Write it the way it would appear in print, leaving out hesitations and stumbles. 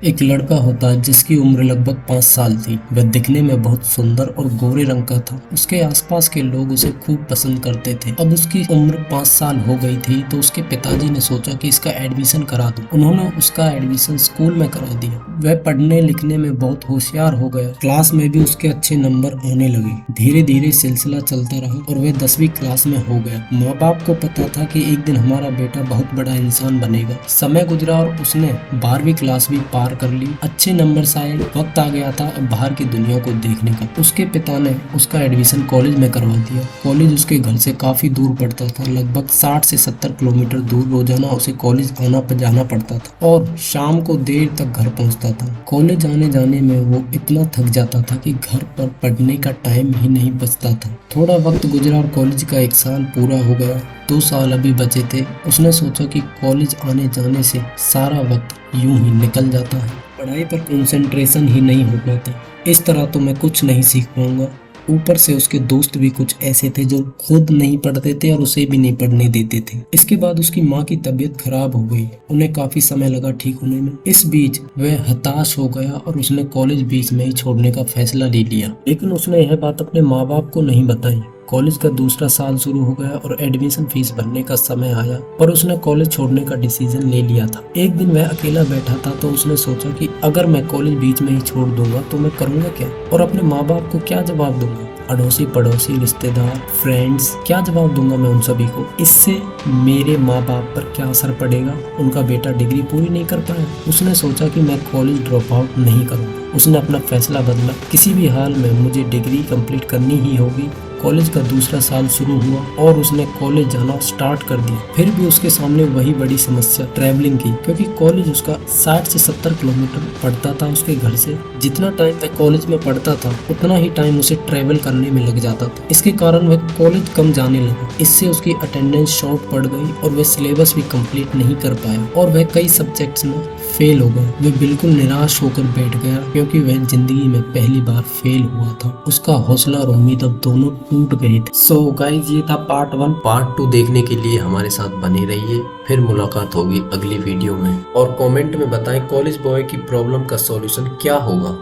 एक लड़का होता है जिसकी उम्र लगभग 5 साल थी। वह दिखने में बहुत सुंदर और गोरे रंग का था। उसके आसपास के लोग उसे खूब पसंद करते थे। अब उसकी उम्र 5 साल हो गई थी तो उसके पिताजी ने सोचा कि इसका एडमिशन करा दो। उन्होंने उसका एडमिशन स्कूल में करा दिया। वह पढ़ने लिखने में बहुत होशियार हो गया। क्लास में भी उसके अच्छे नंबर आने लगे। धीरे धीरे सिलसिला चलता रहा और वह 10वीं क्लास में हो गया। माँ बाप को पता था कि एक दिन हमारा बेटा बहुत बड़ा इंसान बनेगा। समय गुजरा और उसने 12वीं क्लास भी पार कर ली। अच्छे नंबर से आए। वक्त आ गया था अब बाहर की दुनिया को देखने का। उसके पिता ने उसका एडमिशन कॉलेज में करवा दिया। कॉलेज उसके घर से काफी दूर पड़ता था। लगभग 60 से 70 किलोमीटर दूर रोजाना उसे कॉलेज आना जाना पड़ता था और शाम को देर तक घर पहुंचता था। कॉलेज आने जाने में वो इतना थक जाता था कि घर पर पढ़ने का टाइम ही नहीं बचता था। थोड़ा वक्त गुजरा और कॉलेज का 1 साल पूरा हो गया। 2 साल अभी बचे थे। उसने सोचा कि कॉलेज आने जाने से सारा वक्त यूं ही निकल जाता है। पढ़ाई पर कंसंट्रेशन ही नहीं हो पाता। इस तरह तो मैं कुछ नहीं सीख पाऊंगा। ऊपर से उसके दोस्त भी कुछ ऐसे थे जो खुद नहीं पढ़ते थे और उसे भी नहीं पढ़ने देते थे। इसके बाद उसकी माँ की तबीयत खराब हो गई। उन्हें काफी समय लगा ठीक होने में। इस बीच वह हताश हो गया और उसने कॉलेज बीच में ही छोड़ने का फैसला ले लिया। लेकिन उसने यह बात अपने माँ बाप को नहीं बताई। कॉलेज का दूसरा साल शुरू हो गया और एडमिशन फीस भरने का समय आया, पर उसने कॉलेज छोड़ने का डिसीजन ले लिया था। एक दिन वह अकेला बैठा था तो उसने सोचा कि अगर मैं कॉलेज बीच में ही छोड़ दूंगा तो मैं करूंगा क्या और अपने माँ बाप को क्या जवाब दूंगा। अड़ोसी पड़ोसी रिश्तेदार फ्रेंड्स क्या जवाब दूंगा मैं उन सभी को। इससे मेरे माँ बाप पर क्या असर पड़ेगा। उनका बेटा डिग्री पूरी नहीं कर पाया। उसने सोचा कि मैं कॉलेज ड्रॉप आउट नहीं करूंगा। उसने अपना फैसला बदला। किसी भी हाल में मुझे डिग्री कंप्लीट करनी ही होगी। कॉलेज का दूसरा साल शुरू हुआ और उसने कॉलेज जाना स्टार्ट कर दिया। फिर भी उसके सामने वही बड़ी समस्या ट्रैवलिंग की, क्योंकि कॉलेज उसका 60 से 70 किलोमीटर पड़ता था उसके घर से। जितना टाइम वह कॉलेज में पढ़ता था उतना ही टाइम उसे ट्रैवल करने में लग जाता था। इसके कारण वह कॉलेज कम जाने लगा। इससे उसकी अटेंडेंस शॉर्ट पड़ गई और वह सिलेबस भी कंप्लीट नहीं कर पाया और वह कई सब्जेक्ट्स में फेल हो गया। वह बिल्कुल निराश होकर बैठ गया क्योंकि वह जिंदगी में पहली बार फेल हुआ था। उसका हौसला और उम्मीद अब दोनों टूट गए थे। सो गाइस, ये था पार्ट 1। पार्ट 2 देखने के लिए हमारे साथ बने रहिए। फिर मुलाकात होगी अगली वीडियो में और कमेंट में बताएं कॉलेज बॉय की प्रॉब्लम का सॉल्यूशन क्या होगा।